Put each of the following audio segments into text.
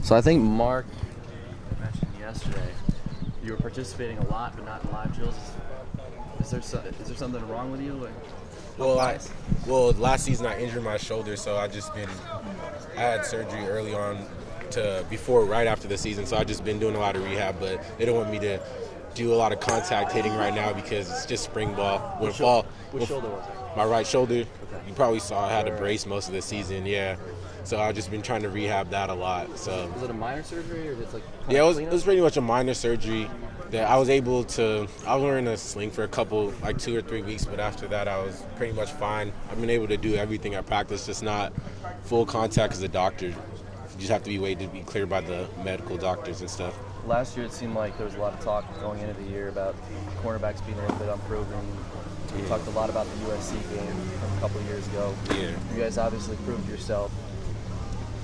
So I think Mark mentioned yesterday you were participating a lot, but not in live drills. Is there something wrong with you? Like, Last season I injured my shoulder, so I had surgery early on right after the season, so I've just been doing a lot of rehab, but they don't want me to do a lot of contact hitting right now because it's just spring ball. Which shoulder was it? My right shoulder. Okay. You probably saw I had a brace most of the season, yeah. So I've just been trying to rehab that a lot. So was it a minor surgery or just like? Yeah, it was pretty much a minor surgery that I was wearing a sling for 2 or 3 weeks, but after that I was pretty much fine. I've been able to do everything at practice, just not full contact as a doctor. You just have to be waited to be cleared by the medical doctors and stuff. Last year it seemed like there was a lot of talk going into the year about cornerbacks being a little bit unproven. We talked a lot about the USC game from a couple of years ago. Yeah. You guys obviously proved yourself.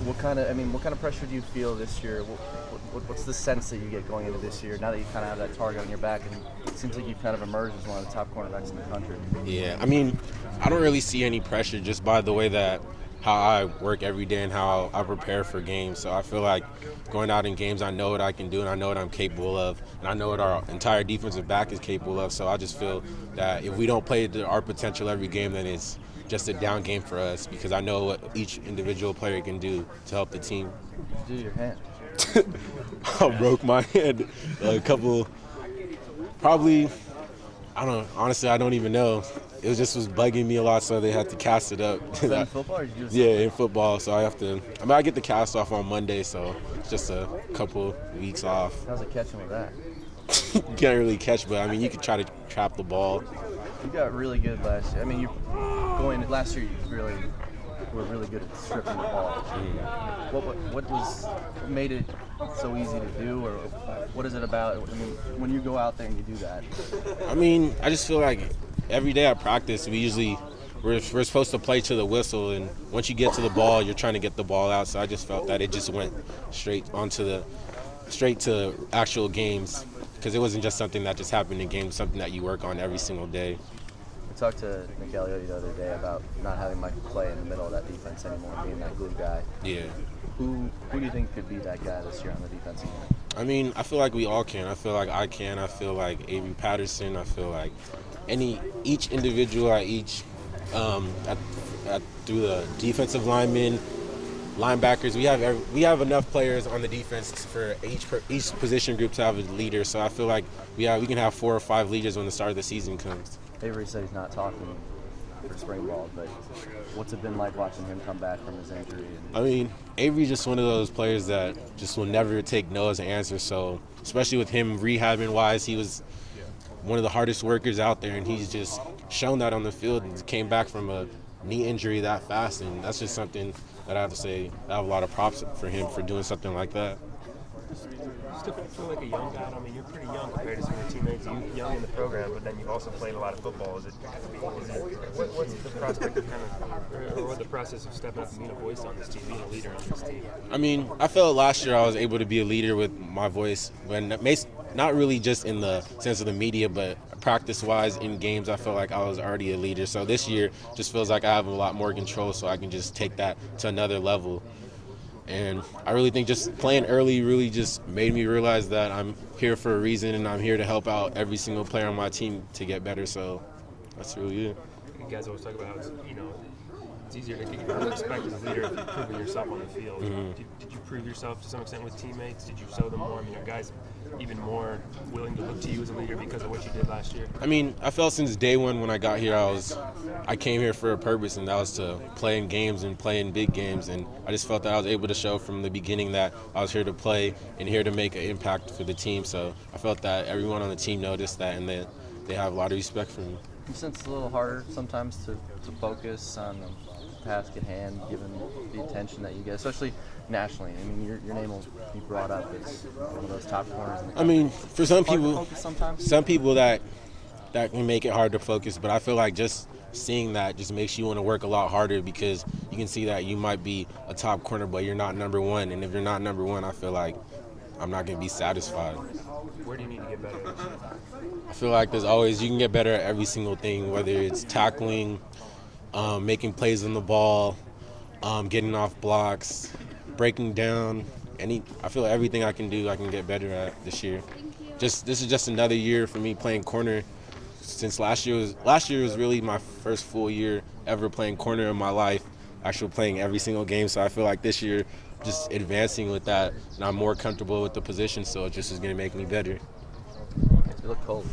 What kind of pressure do you feel this year? What's the sense that you get going into this year now that you kind of have that target on your back and it seems like you've kind of emerged as one of the top cornerbacks in the country? Yeah, I don't really see any pressure just by the way that how I work every day and how I prepare for games. So I feel like going out in games, I know what I can do and I know what I'm capable of, and I know what our entire defensive back is capable of. So I just feel that if we don't play to our potential every game, then it's just a down game for us because I know what each individual player can do to help the team. What did you do to your hand? I broke my hand I don't know. Honestly, I don't even know. It was bugging me a lot, so they had to cast it up. Was that in football or did you do Yeah, in football. So I get the cast off on Monday, so it's just a couple weeks off. How's it catching with that? You can't really catch, but you could try to trap the ball. You got really good last year. Last year you were really good at stripping the ball. What made it so easy to do, or what is it about? When you go out there and you do that. I just feel like every day at practice we're supposed to play to the whistle, and once you get to the ball, you're trying to get the ball out. So I just felt that it just went straight to actual games because it wasn't just something that just happened in games, something that you work on every single day. I talked to Nick Elliott the other day about not having Michael play in the middle of that defense anymore, being that glue guy. Yeah. Who do you think could be that guy this year on the defensive end? I feel like we all can. I feel like I can. I feel like Avery Patterson. I feel like each individual at each through the defensive linemen, linebackers. We have enough players on the defense for each position group to have a leader. So I feel like we can have 4 or 5 leaders when the start of the season comes. Avery said he's not talking for spring ball, but what's it been like watching him come back from his injury? Avery's just one of those players that just will never take no as an answer. So especially with him rehabbing wise, he was one of the hardest workers out there, and he's just shown that on the field and came back from a knee injury that fast, and that's just something that I have to say I have a lot of props for him for doing something like that. Still feel like a young guy. You're pretty young compared to some of your teammates. You're young in the program, but then you've also played a lot of football. What's the prospect of or the process of stepping up and being a voice on this team, being a leader on this team? I felt last year I was able to be a leader with my voice, not really just in the sense of the media, but practice-wise in games, I felt like I was already a leader. So this year just feels like I have a lot more control, so I can just take that to another level. And I really think just playing early really just made me realize that I'm here for a reason and I'm here to help out every single player on my team to get better. So that's really it. You guys always talk about how it's easier to get respect as a leader if you're proving yourself on the field. Mm-hmm. Did you prove yourself to some extent with teammates? Did you show them more? Are guys even more willing to look to you as a leader because of what you did last year? I felt since day one when I got here, I came here for a purpose, and that was to play in games and play in big games. And I just felt that I was able to show from the beginning that I was here to play and here to make an impact for the team. So I felt that everyone on the team noticed that, and that they have a lot of respect for me. You sense it's a little harder sometimes to focus on the task at hand, given the attention that you get, especially nationally. Your name will be brought up as one of those top corners in the country. For some people that can make it hard to focus, but I feel like just seeing that just makes you want to work a lot harder because you can see that you might be a top corner, but you're not number one. And if you're not number one, I feel like I'm not going to be satisfied. Where do you need to get better? I feel like you can get better at every single thing, whether it's tackling, making plays on the ball, getting off blocks, breaking down, I feel like everything I can do, I can get better at this year. This is just another year for me playing corner. Since last year was really my first full year ever playing corner in my life, actually playing every single game. So I feel like this year, just advancing with that, and I'm more comfortable with the position. So it just is going to make me better. You look cold.